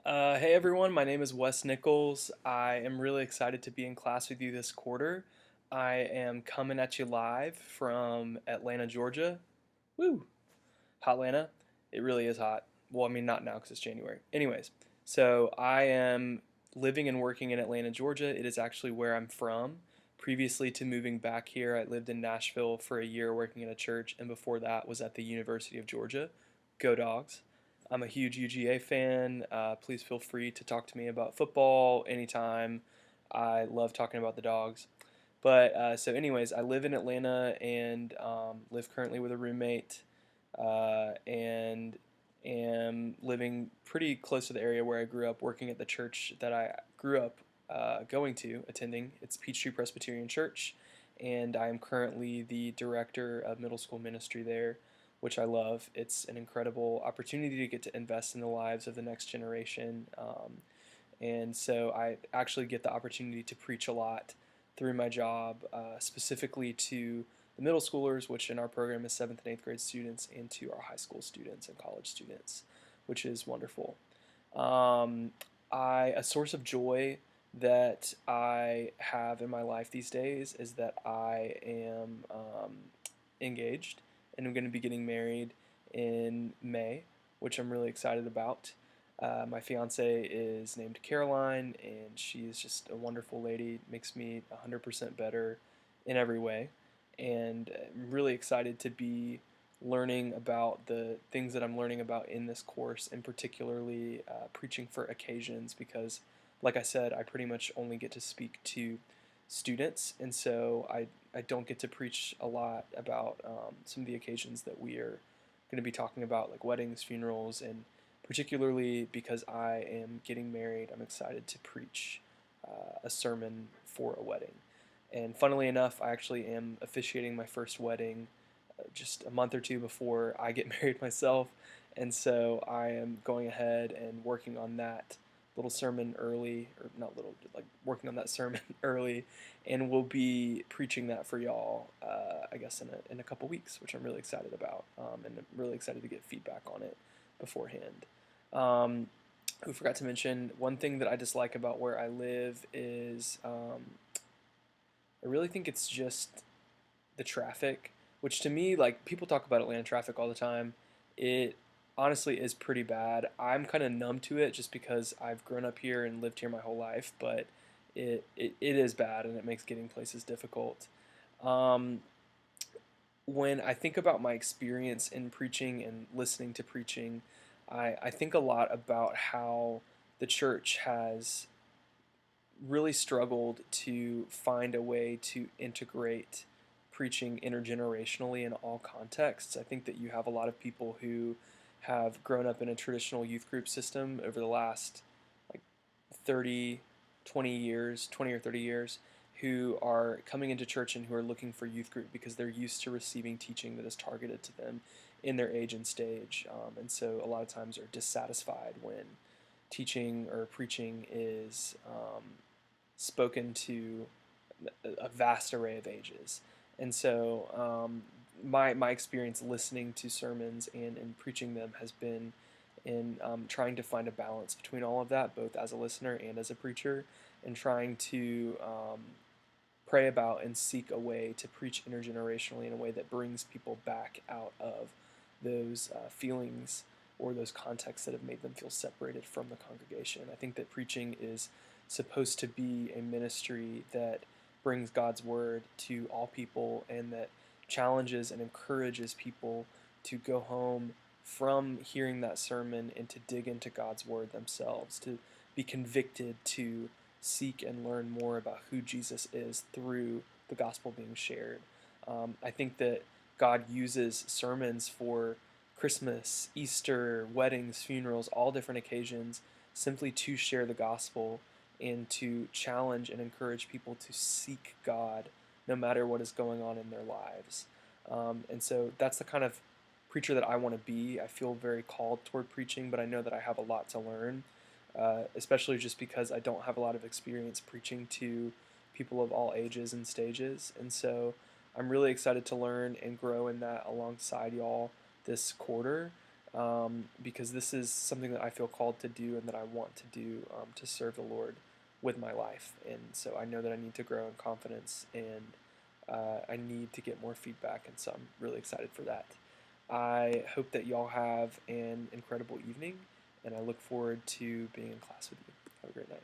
Hey everyone, my name is Wes Nichols. I am really excited to be in class with you this quarter. I am coming at you live from Atlanta, Georgia. Woo! Hot Atlanta. It really is hot. Well, I mean, not now because it's January. Anyways, so I am living and working in Atlanta, Georgia. It is actually where I'm from. Previously to moving back here, I lived in Nashville for a year working at a church, and before that was at the University of Georgia. Go Dogs. I'm a huge UGA fan. Please feel free to talk to me about football anytime. I love talking about the dogs. Anyways, I live in Atlanta and live currently with a roommate and am living pretty close to the area where I grew up, working at the church that I grew up attending. It's Peachtree Presbyterian Church, and I am currently the director of middle school ministry there, which I love. It's an incredible opportunity to get to invest in the lives of the next generation. And so I actually get the opportunity to preach a lot through my job, specifically to the middle schoolers, which in our program is 7th and 8th grade students, and to our high school students and college students, which is wonderful. Um, a source of joy that I have in my life these days is that I am engaged and I'm going to be getting married in May, which I'm really excited about. My fiance is named Caroline, and she is just a wonderful lady. Makes me 100% better in every way, and I'm really excited to be learning about the things that I'm learning about in this course, and particularly preaching for occasions, because, like I said, I pretty much only get to speak to students, and so I don't get to preach a lot about some of the occasions that we are going to be talking about, like weddings, funerals, and particularly because I am getting married, I'm excited to preach a sermon for a wedding. And funnily enough, I actually am officiating my first wedding just a month or two before I get married myself. And so I am going ahead and working on that little sermon early, or not little, like working on that sermon early, and we'll be preaching that for y'all, I guess, in a couple weeks, which I'm really excited about, and I'm really excited to get feedback on it beforehand. Um, we forgot to mention one thing that I dislike about where I live is I really think it's just the traffic, which to me, like people talk about Atlanta traffic all the time. It honestly is pretty bad. I'm kind of numb to it just because I've grown up here and lived here my whole life, but it is bad and it makes getting places difficult. Um, when I think about my experience in preaching and listening to preaching, I think a lot about how the church has really struggled to find a way to integrate preaching intergenerationally in all contexts. I think that you have a lot of people who have grown up in a traditional youth group system over the last like 30, 20 years, 20 or 30 years, who are coming into church and who are looking for youth group because they're used to receiving teaching that is targeted to them in their age and stage. And so a lot of times are dissatisfied when teaching or preaching is spoken to a vast array of ages. And so my experience listening to sermons and preaching them has been in trying to find a balance between all of that, both as a listener and as a preacher, and trying to pray about and seek a way to preach intergenerationally in a way that brings people back out of those feelings or those contexts that have made them feel separated from the congregation. I think that preaching is supposed to be a ministry that brings God's word to all people and that challenges and encourages people to go home from hearing that sermon and to dig into God's word themselves, to be convicted to seek and learn more about who Jesus is through the gospel being shared. I think that God uses sermons for Christmas, Easter, weddings, funerals, all different occasions, simply to share the gospel and to challenge and encourage people to seek God no matter what is going on in their lives. And so that's the kind of preacher that I want to be. I feel very called toward preaching, but I know that I have a lot to learn, especially just because I don't have a lot of experience preaching to people of all ages and stages. And so I'm really excited to learn and grow in that alongside y'all this quarter. because this is something that I feel called to do and that I want to do to serve the Lord with my life. And so I know that I need to grow in confidence, and I need to get more feedback, and so I'm really excited for that. I hope that y'all have an incredible evening, and I look forward to being in class with you. Have a great night.